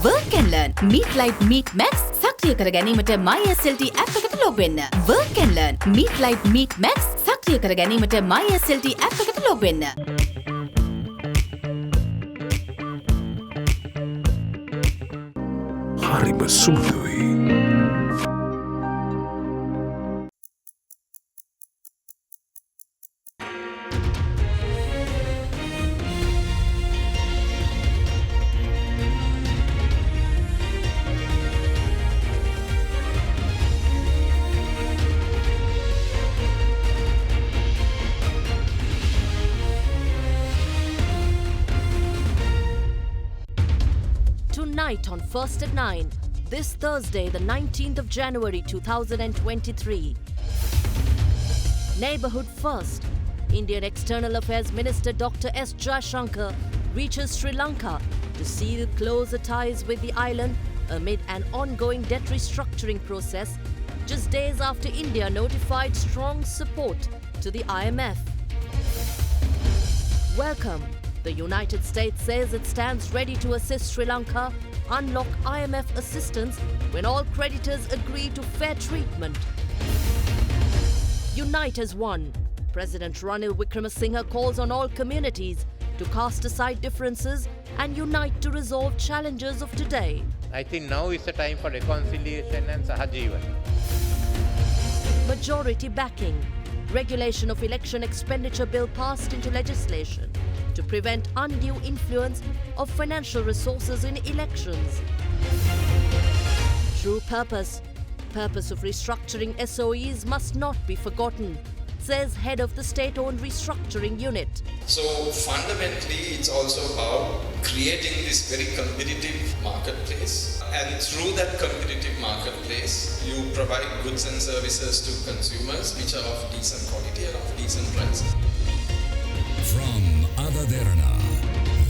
Work and learn. Meet Light Meet Max. සක්‍රිය කර ගැනීමට MySLT app එකට log වෙන්න. Work and learn. Meet Light Meet Max. සක්‍රිය කර ගැනීමට MySLT app එකට log වෙන්න. හරිම සුළුයි. Tonight on First at 9, this Thursday, the 19th of January 2023. Neighbourhood First. Indian External Affairs Minister Dr. S. Jaishankar reaches Sri Lanka to seal closer ties with the island amid an ongoing debt restructuring process, just days after India notified strong support to the IMF. Welcome. The United States says it stands ready to assist Sri Lanka unlock IMF assistance when all creditors agree to fair treatment. Unite as one. President Ranil Wickremesinghe calls on all communities to cast aside differences and unite to resolve challenges of today. I think now is the time for reconciliation and sahajivan. Majority backing. Regulation of election expenditure bill passed into legislation to prevent undue influence of financial resources in elections. True purpose. Purpose of restructuring SOEs must not be forgotten, says head of the state-owned restructuring unit. So fundamentally, it's also about creating this very competitive marketplace. And through that competitive marketplace, you provide goods and services to consumers which are of decent quality and of decent price. From AdaDerana,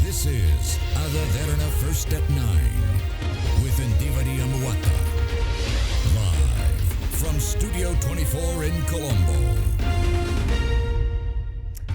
this is AdaDerana First at 9 with Indivadi Amuata. Live from Studio 24 in Colombo.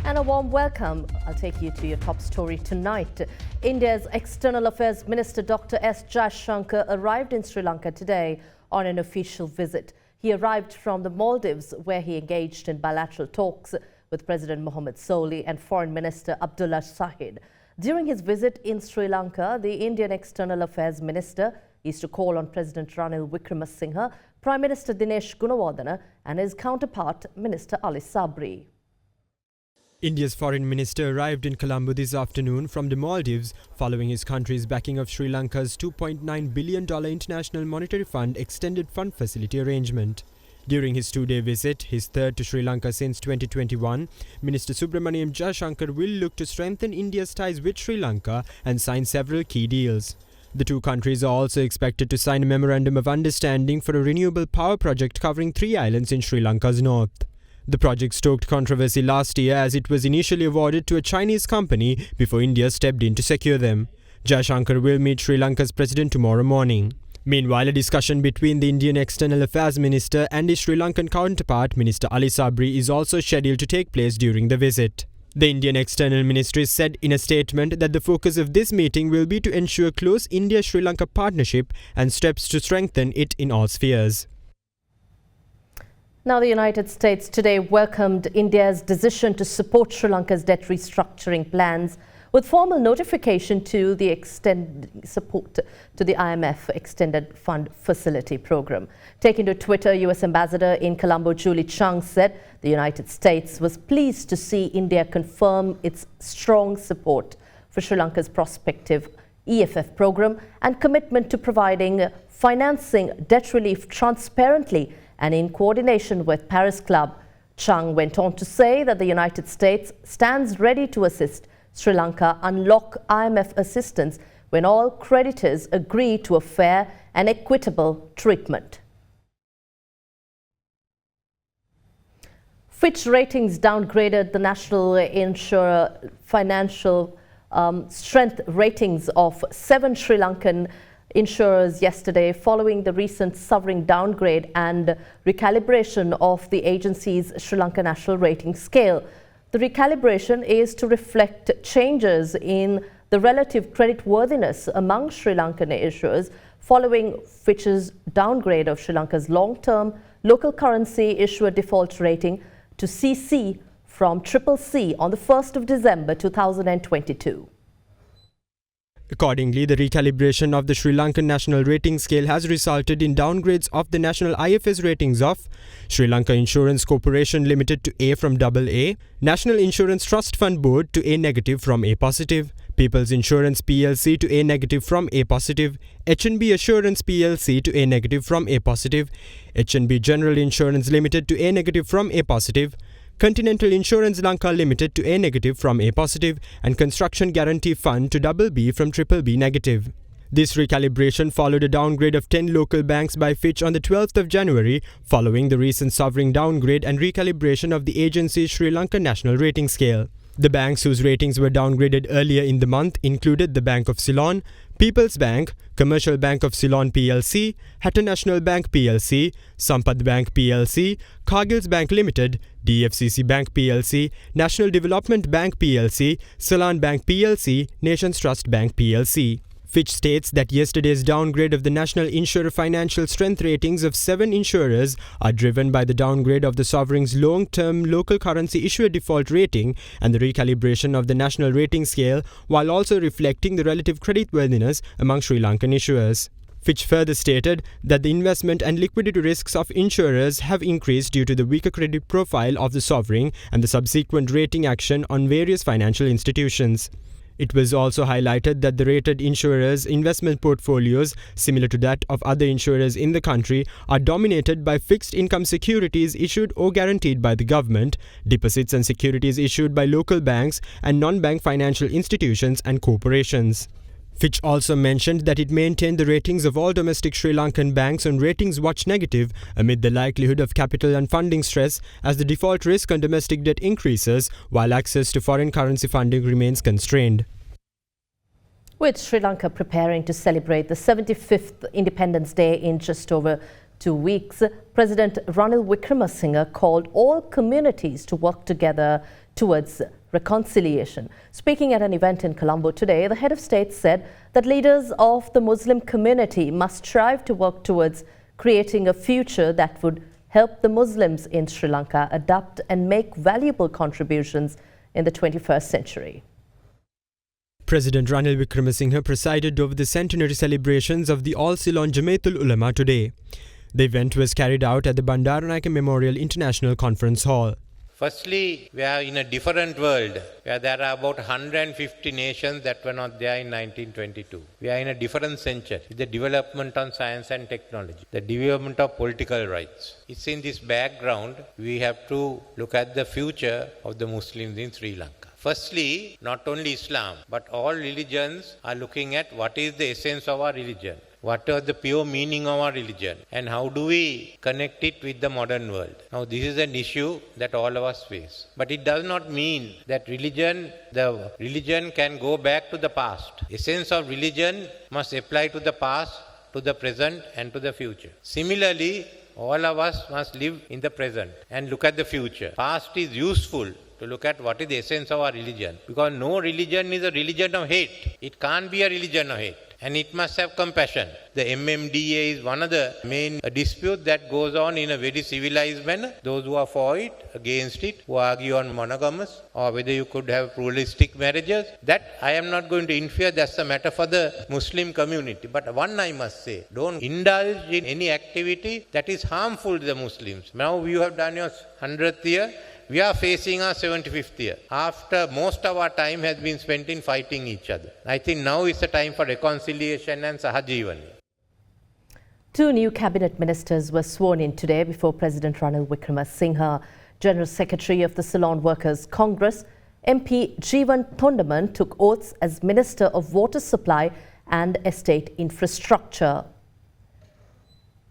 And a warm welcome. I'll take you to your top story tonight. India's External Affairs Minister Dr. S. Jaishankar arrived in Sri Lanka today on an official visit. He arrived from the Maldives, where he engaged in bilateral talks with President Mohamed Soli and Foreign Minister Abdullah Shahid. During his visit in Sri Lanka, the Indian External Affairs Minister is to call on President Ranil Wickremesinghe, Prime Minister Dinesh Gunawardena and his counterpart, Minister Ali Sabri. India's foreign minister arrived in Colombo this afternoon from the Maldives following his country's backing of Sri Lanka's $2.9 billion International Monetary Fund Extended Fund Facility arrangement. During his two-day visit, his third to Sri Lanka since 2021, Minister Subramaniam Jaishankar will look to strengthen India's ties with Sri Lanka and sign several key deals. The two countries are also expected to sign a memorandum of understanding for a renewable power project covering 3 islands in Sri Lanka's north. The project stoked controversy last year as it was initially awarded to a Chinese company before India stepped in to secure them. Jaishankar will meet Sri Lanka's president tomorrow morning. Meanwhile, a discussion between the Indian External Affairs Minister and his Sri Lankan counterpart, Minister Ali Sabri, is also scheduled to take place during the visit. The Indian External Ministry said in a statement that the focus of this meeting will be to ensure close India-Sri Lanka partnership and steps to strengthen it in all spheres. Now, the United States today welcomed India's decision to support Sri Lanka's debt restructuring plans with formal notification to the support to the IMF Extended Fund Facility Program. Taking to Twitter, US Ambassador in Colombo Julie Chung said the United States was pleased to see India confirm its strong support for Sri Lanka's prospective EFF program and commitment to providing financing debt relief transparently and in coordination with Paris Club. Chung went on to say that the United States stands ready to assist Sri Lanka unlock IMF assistance when all creditors agree to a fair and equitable treatment. Fitch Ratings downgraded the national insurer financial strength ratings of 7 Sri Lankan insurers yesterday following the recent sovereign downgrade and recalibration of the agency's Sri Lanka National Rating Scale. The recalibration is to reflect changes in the relative creditworthiness among Sri Lankan issuers following Fitch's downgrade of Sri Lanka's long-term local currency issuer default rating to CC from CCC on the 1st of December 2022. Accordingly, the recalibration of the Sri Lankan National Rating Scale has resulted in downgrades of the national IFS ratings of Sri Lanka Insurance Corporation Limited to A from AA, National Insurance Trust Fund Board to A negative from A positive, People's Insurance PLC to A negative from A positive, H&B Assurance PLC to A negative from A positive, H&B General Insurance Limited to A negative from A positive, Continental Insurance Lanka Limited to A negative from A positive, and Construction Guarantee Fund to BB from BBB negative. This recalibration followed a downgrade of 10 local banks by Fitch on the 12th of January, following the recent sovereign downgrade and recalibration of the agency's Sri Lankan National Rating Scale. The banks whose ratings were downgraded earlier in the month included the Bank of Ceylon, People's Bank, Commercial Bank of Ceylon PLC, Hatter National Bank PLC, Sampad Bank PLC, Cargill's Bank Limited, DFCC Bank PLC, National Development Bank PLC, Ceylon Bank PLC, Nations Trust Bank PLC. Fitch states that yesterday's downgrade of the national insurer financial strength ratings of 7 insurers are driven by the downgrade of the sovereign's long-term local currency issuer default rating and the recalibration of the national rating scale, while also reflecting the relative creditworthiness among Sri Lankan issuers. Fitch further stated that the investment and liquidity risks of insurers have increased due to the weaker credit profile of the sovereign and the subsequent rating action on various financial institutions. It was also highlighted that the rated insurers' investment portfolios, similar to that of other insurers in the country, are dominated by fixed income securities issued or guaranteed by the government, deposits and securities issued by local banks and non-bank financial institutions and corporations. Fitch also mentioned that it maintained the ratings of all domestic Sri Lankan banks on Ratings Watch Negative amid the likelihood of capital and funding stress as the default risk on domestic debt increases while access to foreign currency funding remains constrained. With Sri Lanka preparing to celebrate the 75th Independence Day in just over 2 weeks, President Ranil Wickremesinghe called all communities to work together towards reconciliation. Speaking at an event in Colombo today, the head of state said that leaders of the Muslim community must strive to work towards creating a future that would help the Muslims in Sri Lanka adapt and make valuable contributions in the 21st century. President Ranil Wickremesinghe presided over the centenary celebrations of the All Ceylon Jamaatul Ulama today. The event was carried out at the Bandaranaike Memorial International Conference Hall. Firstly, we are in a different world where there are about 150 nations that were not there in 1922. We are in a different century. The development on science and technology, the development of political rights. It's in this background we have to look at the future of the Muslims in Sri Lanka. Firstly, not only Islam, but all religions are looking at what is the essence of our religion. What are the pure meaning of our religion and how do we connect it with the modern world? Now this is an issue that all of us face. But it does not mean that the religion can go back to the past. Essence of religion must apply to the past, to the present and to the future. Similarly, all of us must live in the present and look at the future. Past is useful to look at what is the essence of our religion. Because no religion is a religion of hate. It can't be a religion of hate. And it must have compassion. The MMDA is one of the main disputes that goes on in a very civilized manner. Those who are for it, against it, who argue on monogamous, or whether you could have pluralistic marriages, that I am not going to interfere. That's a matter for the Muslim community. But one I must say, don't indulge in any activity that is harmful to the Muslims. Now you have done your 100th year. We are facing our 75th year. After most of our time has been spent in fighting each other. I think now is the time for reconciliation and sahajivan. 2 new cabinet ministers were sworn in today before President Ranil Wickremesinghe. General Secretary of the Ceylon Workers Congress, MP Jeevan Thondaman, took oaths as Minister of Water Supply and Estate Infrastructure.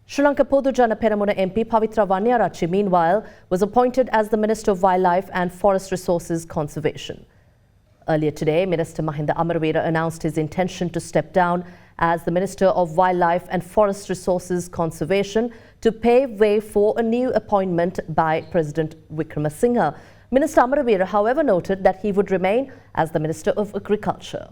Sri Lanka Podujana Peramuna MP Pavitra Vanyarachi, meanwhile, was appointed as the Minister of Wildlife and Forest Resources Conservation. Earlier today, Minister Mahinda Amaravira announced his intention to step down as the Minister of Wildlife and Forest Resources Conservation to pave way for a new appointment by President Wickremesinghe. Minister Amaravira, however, noted that he would remain as the Minister of Agriculture.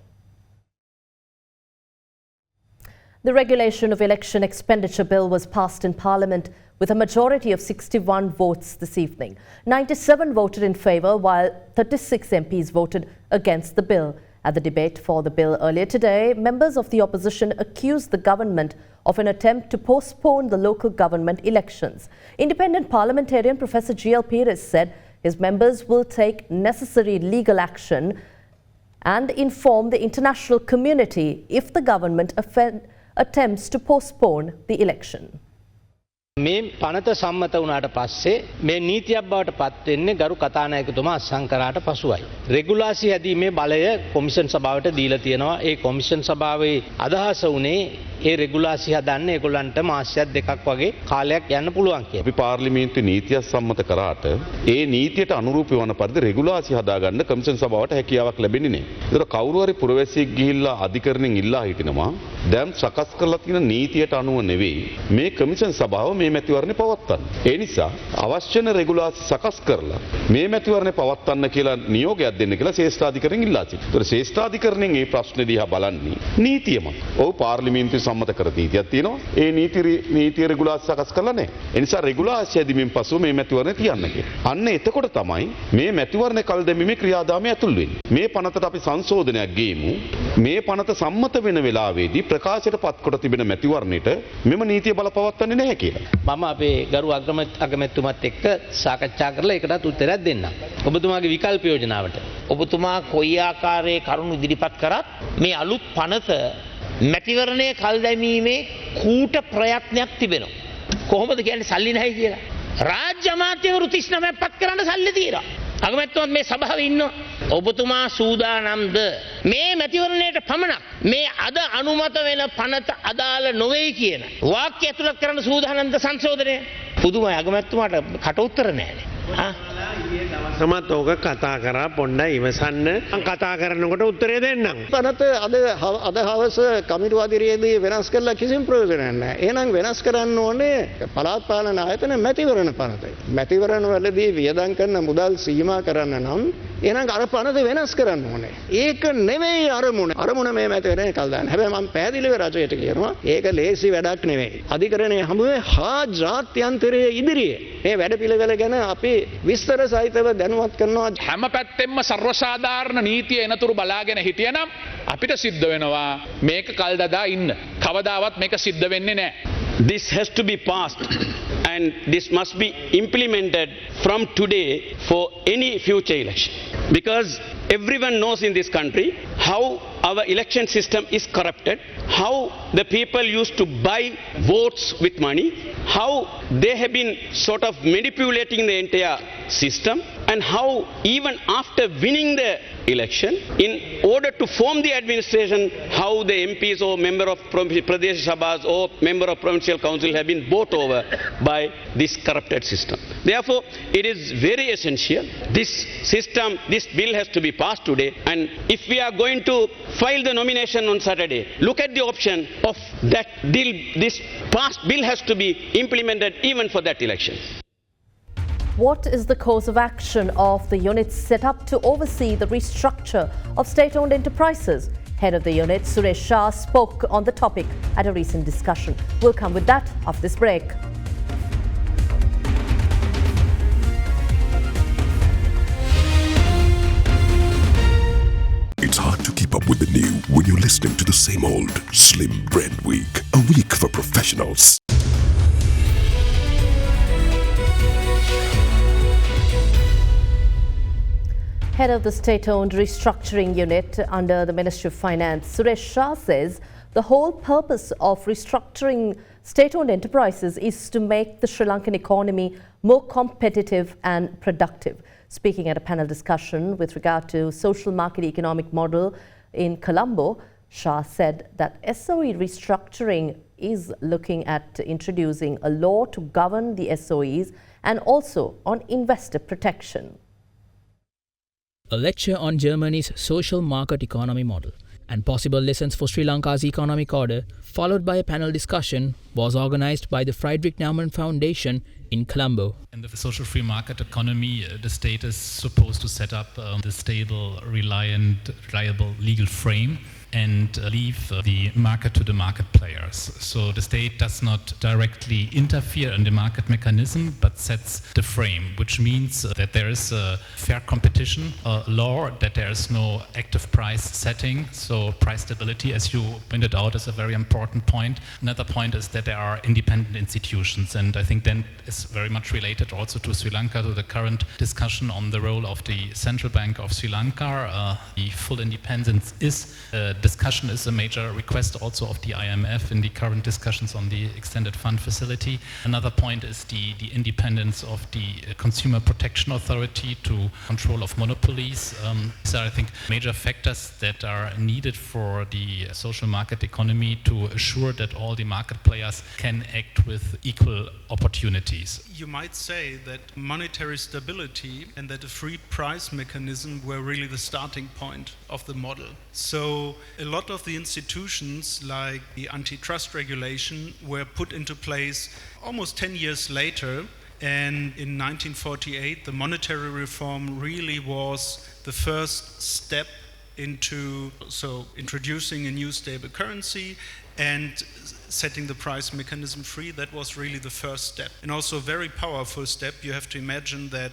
The Regulation of Election Expenditure Bill was passed in Parliament with a majority of 61 votes this evening. 97 voted in favour while 36 MPs voted against the bill. At the debate for the bill earlier today, members of the opposition accused the government of an attempt to postpone the local government elections. Independent parliamentarian Professor G.L. Perez said his members will take necessary legal action and inform the international community if the government attempts to postpone the election. මේ පනත සම්මත වුණාට පස්සේ මේ නීතියක් බවට පත් වෙන්නේ ගරු කතානායකතුමා අත්සන් කරාට පසුයි. රෙගුලාසි හැදීමේ බලය කොමිෂන් සභාවට දීලා තියෙනවා. ඒ කොමිෂන් සභාවේ අදහස උනේ ඒ රෙගුලාසි හදන්න ඒගොල්ලන්ට මාසයක් දෙකක් වගේ කාලයක් යන්න පුළුවන් කියලා. අපි පාර්ලිමේන්තු නීතිය සම්මත කරාට ඒ නීතියට අනුරූපී වන පරිදි රෙගුලාසි හදාගන්න කමිෂන් සභාවට හැකියාවක් ලැබෙන්නේ නැහැ. ඒතර කවුරු හරි පුරවැසියෙක් ගිහිල්ලා අධිකරණයෙන් ඉල්ලා හිටිනවා දැන් සකස් කරලා තියෙන නීතියට අනුව නෙවෙයි මේ කමිෂන් සභාව මේ මැතිවරණය පවත්වන්න. ඒ නිසා අවශ්‍ය වෙන රෙගුලාසි සකස් කරලා මේ මැතිවරණය පවත්වන්න කියලා නියෝගයක් දෙන්න කියලා ශ්‍රේෂ්ඨාධිකරණයෙන් ඉල්ලා සිටිනවා. ඒතර ශ්‍රේෂ්ඨාධිකරණයෙන් මේ ප්‍රශ්නේ දිහා බලන්නේ නීතියමයි. ඔව් පාර්ලිමේන්තුවේ සම්මත කර නීතියක් තියෙනවා. ඒ නීතිය රෙගුලාසි සකස් කරලා නැහැ. ඒ නිසා රෙගුලාසි ඇදීමෙන් පසු මේ මැතිවරණය තියන්න කියලා. අන්න එතකොට තමයි මේ මැතිවරණ කල් දැමීමේ ක්‍රියාදාමය ඇතුල් වෙන්නේ. මේ පනතට අපි සංශෝධනයක් ගේමු. මේ පනත සම්මත වෙන වෙලාවේදී ප්‍රකාශයට පත් කොට තිබෙන මැතිවරණයට මෙම නීතිය බලපවත්වන්නේ නැහැ කියලා. මම අපේ ගරු අගමැතිතුමත් එක්ක සාකච්ඡා කරලා ඒකටත් උත්තරයක් දෙන්නම්. ඔබතුමාගේ විකල්ප යෝජනාවට. ඔබතුමා කොයි ආකාරයේ කරුණු ඉදිරිපත් කරත් මේ අලුත් පනත මැතිවරණයේ කල් දැමීමේ කූට ප්‍රයත්නයක් තිබෙනවා. කොහොමද කියන්නේ සල්ලි නැහැ කියලා. රාජ්‍ය අමාත්‍යවරු 39ක් පත් කරන්න සල්ලි තියෙනවා. අගමැතිතුමත් මේ සභාවේ ඉන්නවා. ඔබතුමා සූදානම්ද මේ මැතිවරණයට පමණක් මේ අද අනුමත වෙන පනත අදාළ නොවේ කියන වාක්‍ය ඇතුළත් කරන්න සූදානම්ද සංශෝධනය? පුදුමයි අගමැතිතුමාට කට උත්තර නැහැ. සමත් ඕක කතා කරා පොණ්ඩයි ඉවසන්න. මම කතා කරනකොට උත්තරය දෙන්නම්. පනත අද හවස කමිටු අධිරයේදී වෙනස් කරලා කිසිම ප්‍රයෝජනයක් නැහැ. එහෙනම් වෙනස් කරන්න ඕනේ පළාත් පාලන ආයතන මැතිවරණ පනතයි. මැතිවරණ වලදී වියදම් කරන මුදල් සීමා කරන්න නම් එහෙනම් අර පනත වෙනස් කරන්න ඕනේ. ඒක නෙවෙයි අරමුණ. අරමුණ මේ මැතිවරණේ කල් දාන්න. හැබැයි මම පැහැදිලිව රජයට කියනවා ඒක ලේසි වැඩක් නෙවෙයි. අධිකරණයේ හමුවේ හා ජාත්‍යන්තරයේ ඉදිරියේ මේ වැඩපිළිවෙල ගැන අපි විස්තර සහිතව දැනුවත් කරනවා. හැම පැත්තෙම සර්වසාධාරණ නීතිය එනතුරු බලාගෙන හිටියනම් අපිට සිද්ධ වෙනවා මේක කල් දදා ඉන්න. කවදාවත් මේක සිද්ධ වෙන්නේ නැහැ. This has to be passed and this must be implemented from today for any future election. Because everyone knows in this country how our election system is corrupted, how the people used to buy votes with money, how they have been sort of manipulating the entire system, and how even after winning the election, in order to form the administration, how the MPs or member of Pradesh Sabhas or member of provincial council have been bought over by this corrupted system. Therefore, it is very essential. This system, this bill has to be passed today, and if we are going to file the nomination on Saturday, look at the option of that bill. This passed bill has to be implemented even for that election. What is the course of action of the unit set up to oversee the restructure of state-owned enterprises? Head of the unit, Suresh Shah, spoke on the topic at a recent discussion. We'll come with that after this break. It's hard to keep up with the new when you're listening to the same old Slim Bread Week, a week for professionals. Head of the state-owned restructuring unit under the Ministry of Finance, Suresh Shah, says the whole purpose of restructuring state-owned enterprises is to make the Sri Lankan economy more competitive and productive. Speaking at a panel discussion with regard to social market economic model in Colombo, Shah said that SOE restructuring is looking at introducing a law to govern the SOEs and also on investor protection. A lecture on Germany's social market economy model and possible lessons for Sri Lanka's economic order, followed by a panel discussion, was organised by the Friedrich Naumann Foundation in Colombo. In the social free market economy, the state is supposed to set up the stable, reliable legal frame and leave the market to the market players. So the state does not directly interfere in the market mechanism, but sets the frame, which means that there is a fair competition law, that there is no active price setting. So price stability, as you pointed out, is a very important point. Another point is that there are independent institutions, and I think then is very much related also to Sri Lanka, to the current discussion on the role of the Central Bank of Sri Lanka. The full independence discussion is a major request also of the IMF in the current discussions on the extended fund facility. Another point is the independence of the Consumer Protection Authority to control of monopolies. These are, I think, major factors that are needed for the social market economy to assure that all the market players can act with equal opportunities. You might say that monetary stability and that a free price mechanism were really the starting point of the model. So a lot of the institutions, like the antitrust regulation, were put into place almost 10 years later. And in 1948, the monetary reform really was the first step into introducing a new stable currency and setting the price mechanism free. That was really the first step, and also a very powerful step. You have to imagine that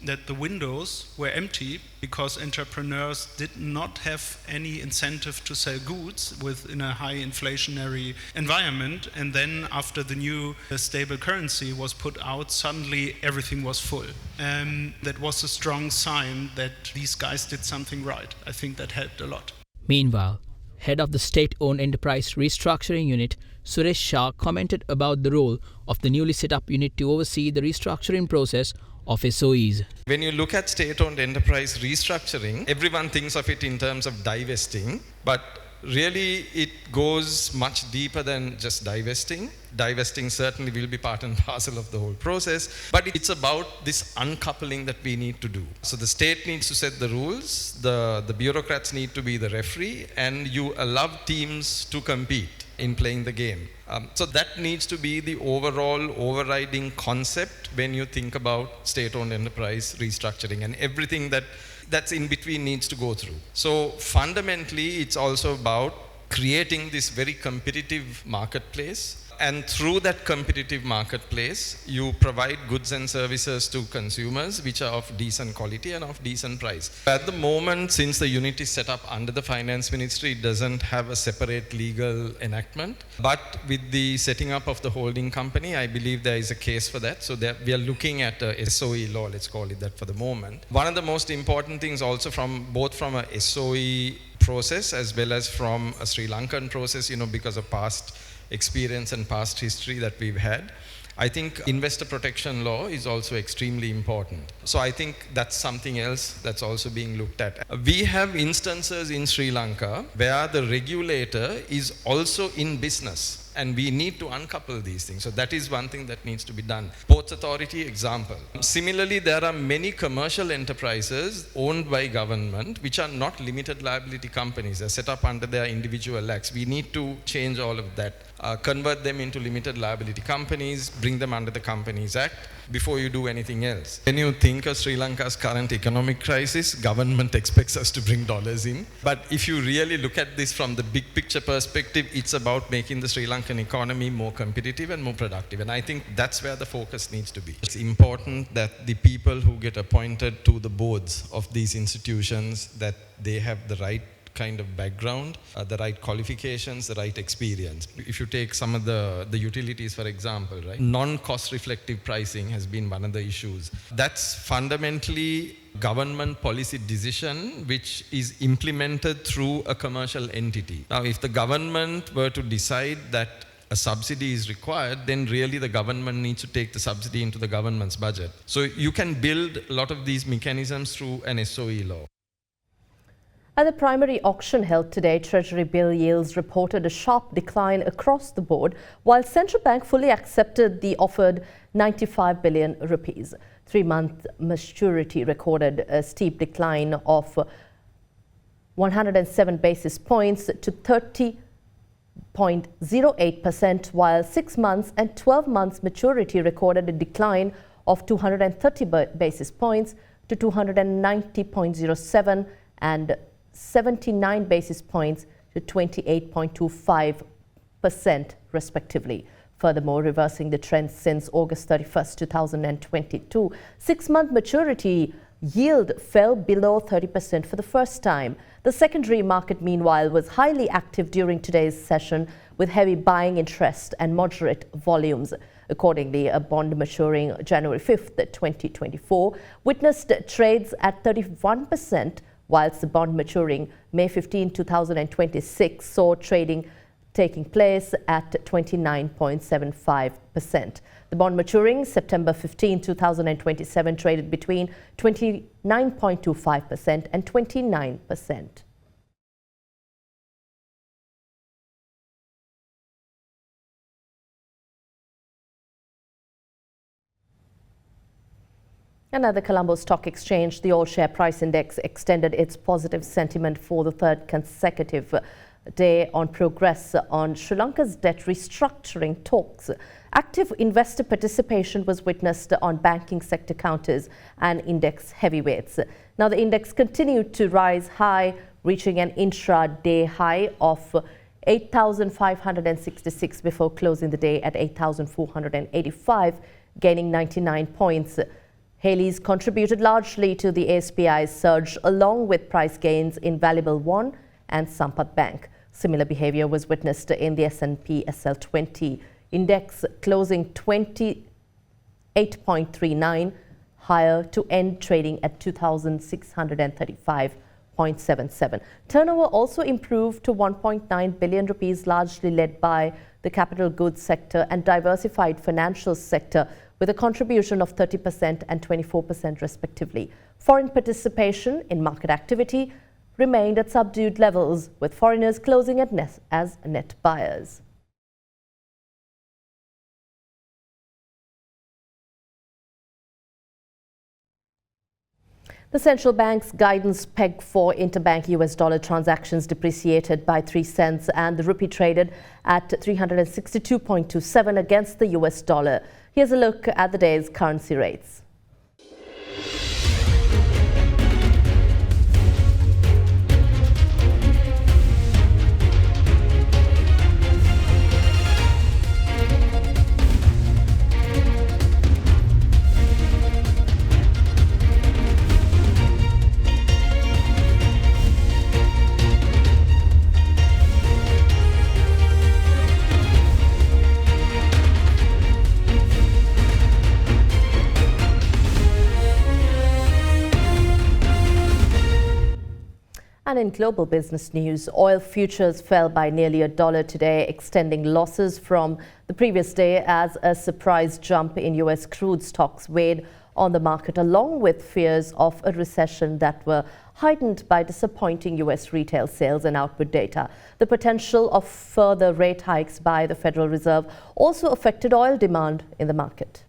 that the windows were empty because entrepreneurs did not have any incentive to sell goods within a high inflationary environment. And then after the new stable currency was put out, suddenly everything was full. That was a strong sign that these guys did something right. I think that helped a lot. Meanwhile, head of the state-owned enterprise restructuring unit, Suresh Shah, commented about the role of the newly set up unit to oversee the restructuring process of SOEs. When you look at state-owned enterprise restructuring, everyone thinks of it in terms of divesting, but really it goes much deeper than just divesting. Divesting certainly will be part and parcel of the whole process, but it's about this uncoupling that we need to do. So the state needs to set the rules, the bureaucrats need to be the referee, and you allow teams to compete in playing the game. So that needs to be the overall overriding concept when you think about state-owned enterprise restructuring, and everything that's in between needs to go through. So fundamentally, it's also about creating this very competitive marketplace. And through that competitive marketplace, you provide goods and services to consumers which are of decent quality and of decent price. At the moment, since the unit is set up under the Finance Ministry, it doesn't have a separate legal enactment. But with the setting up of the holding company, I believe there is a case for that. So that we are looking at a SOE law, let's call it that for the moment. One of the most important things also both from a SOE process as well as from a Sri Lankan process, because of past experience and past history that we've had, I think investor protection law is also extremely important. So I think that's something else that's also being looked at. We have instances in Sri Lanka where the regulator is also in business, and we need to uncouple these things. So that is one thing that needs to be done. Ports Authority example. Similarly, there are many commercial enterprises owned by government which are not limited liability companies. They're set up under their individual acts. We need to change all of that. Convert them into limited liability companies, bring them under the Companies Act before you do anything else. When you think of Sri Lanka's current economic crisis, government expects us to bring dollars in. But if you really look at this from the big picture perspective, it's about making the Sri Lankan economy more competitive and more productive. And I think that's where the focus needs to be. It's important that the people who get appointed to the boards of these institutions, that they have the right kind of background, the right qualifications, the right experience. If you take some of the utilities, for example, right? Non-cost reflective pricing has been one of the issues. That's fundamentally government policy decision which is implemented through a commercial entity. Now, if the government were to decide that a subsidy is required, then really the government needs to take the subsidy into the government's budget. So you can build a lot of these mechanisms through an SOE law. At the primary auction held today, Treasury bill yields reported a sharp decline across the board, while Central Bank fully accepted the offered 95 billion rupees. 3-month maturity recorded a steep decline of 107 basis points to 30.08%, while 6 months and 12 months maturity recorded a decline of 230 basis points to 290.07 and 79 basis points to 28.25% respectively. Furthermore, reversing the trend since August 31st, 2022, 6-month maturity yield fell below 30% for the first time. The secondary market, meanwhile, was highly active during today's session with heavy buying interest and moderate volumes. Accordingly, a bond maturing January 5th, 2024, witnessed trades at 31%, whilst the bond maturing May 15, 2026 saw trading taking place at 29.75%. The bond maturing September 15, 2027 traded between 29.25% and 29%. And at the Colombo Stock Exchange, the all-share price index extended its positive sentiment for the third consecutive day on progress on Sri Lanka's debt restructuring talks. Active investor participation was witnessed on banking sector counters and index heavyweights. Now, the index continued to rise high, reaching an intra-day high of 8,566 before closing the day at 8,485, gaining 99 points. Haley's contributed largely to the ASPI's surge, along with price gains in Valuable One and Sampath Bank. Similar behavior was witnessed in the S&P SL20 index, closing 28.39 higher to end trading at 2,635.77. Turnover also improved to 1.9 billion rupees, largely led by the capital goods sector and diversified financial sector, with a contribution of 30% and 24% respectively. Foreign participation in market activity remained at subdued levels, with foreigners closing as net buyers. The central bank's guidance peg for interbank US dollar transactions depreciated by 3 cents, and the rupee traded at 362.27 against the US dollar. Here's a look at the day's currency rates. And in global business news, oil futures fell by nearly $1 today, extending losses from the previous day as a surprise jump in US crude stocks weighed on the market, along with fears of a recession that were heightened by disappointing US retail sales and output data. The potential of further rate hikes by the Federal Reserve also affected oil demand in the market.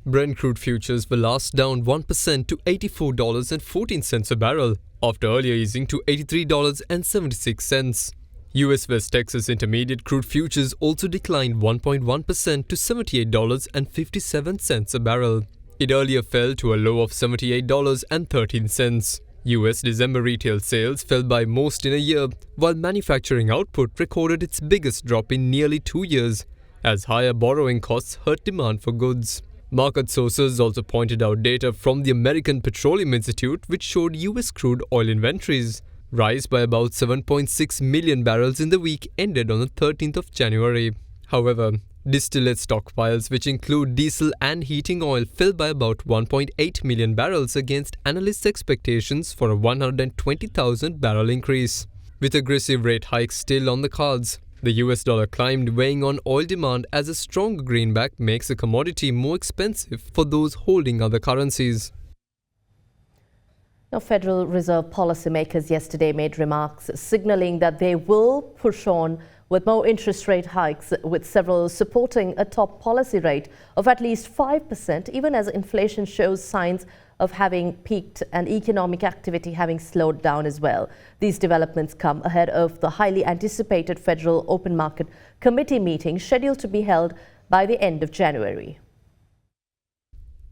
Brent crude futures were last down 1% to $84.14 a barrel, after earlier easing to $83.76. US West Texas Intermediate crude futures also declined 1.1% to $78.57 a barrel. It earlier fell to a low of $78.13. US December retail sales fell by most in a year, while manufacturing output recorded its biggest drop in nearly 2 years, as higher borrowing costs hurt demand for goods. Market sources also pointed out data from the American Petroleum Institute, which showed US crude oil inventories rise by about 7.6 million barrels in the week ended on the 13th of January. However, distillate stockpiles, which include diesel and heating oil, fell by about 1.8 million barrels against analysts' expectations for a 120,000 barrel increase. With aggressive rate hikes still on the cards, the US dollar climbed, weighing on oil demand as a stronger greenback makes a commodity more expensive for those holding other currencies. Now, Federal Reserve policymakers yesterday made remarks signaling that they will push on with more interest rate hikes, with several supporting a top policy rate of at least 5%, even as inflation shows signs of having peaked and economic activity having slowed down as well. These developments come ahead of the highly anticipated Federal Open Market Committee meeting scheduled to be held by the end of January.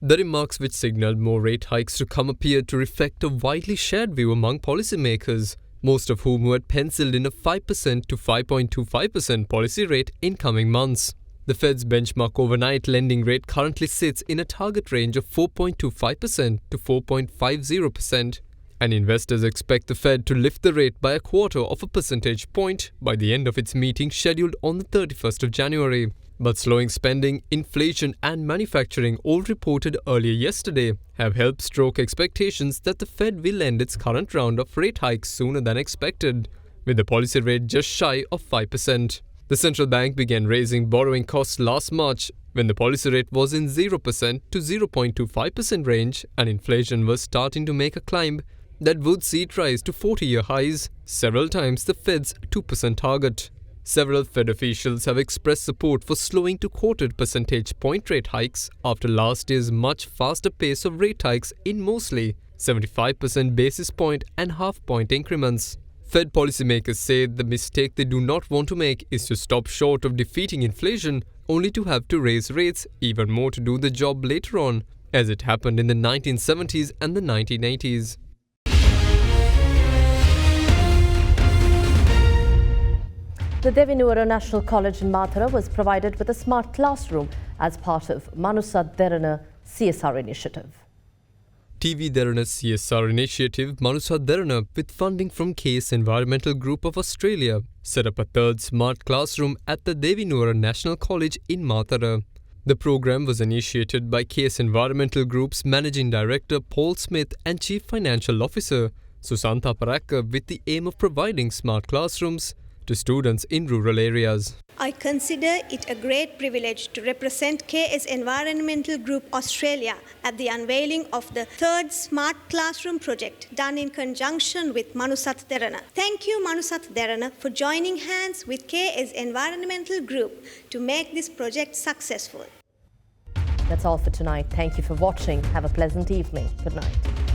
The remarks, which signalled more rate hikes to come, appeared to reflect a widely shared view among policymakers, most of whom had penciled in a 5% to 5.25% policy rate in coming months. The Fed's benchmark overnight lending rate currently sits in a target range of 4.25% to 4.50%, and investors expect the Fed to lift the rate by 0.25 percentage point by the end of its meeting scheduled on the 31st of January. But slowing spending, inflation and manufacturing, all reported earlier yesterday, have helped stoke expectations that the Fed will end its current round of rate hikes sooner than expected, with the policy rate just shy of 5%. The central bank began raising borrowing costs last March when the policy rate was in 0% to 0.25% range and inflation was starting to make a climb that would see it rise to 40-year highs, several times the Fed's 2% target. Several Fed officials have expressed support for slowing to quoted percentage point rate hikes after last year's much faster pace of rate hikes in mostly 75% basis point and half-point increments. Fed policymakers say the mistake they do not want to make is to stop short of defeating inflation only to have to raise rates even more to do the job later on, as it happened in the 1970s and the 1980s. The Devinura National College in Mathura was provided with a smart classroom as part of AdaDerana CSR initiative. AdaDerana CSR initiative AdaDerana, with funding from Case Environmental Group of Australia, set up a third smart classroom at the Devinura National College in Mathura. The program was initiated by Case Environmental Group's Managing Director Paul Smith and Chief Financial Officer Susantha Parakka, with the aim of providing smart classrooms to students in rural areas. I consider it a great privilege to represent KS Environmental Group Australia at the unveiling of the third Smart Classroom project done in conjunction with AdaDerana. Thank you AdaDerana for joining hands with KS Environmental Group to make this project successful. That's all for tonight. Thank you for watching. Have a pleasant evening. Good night.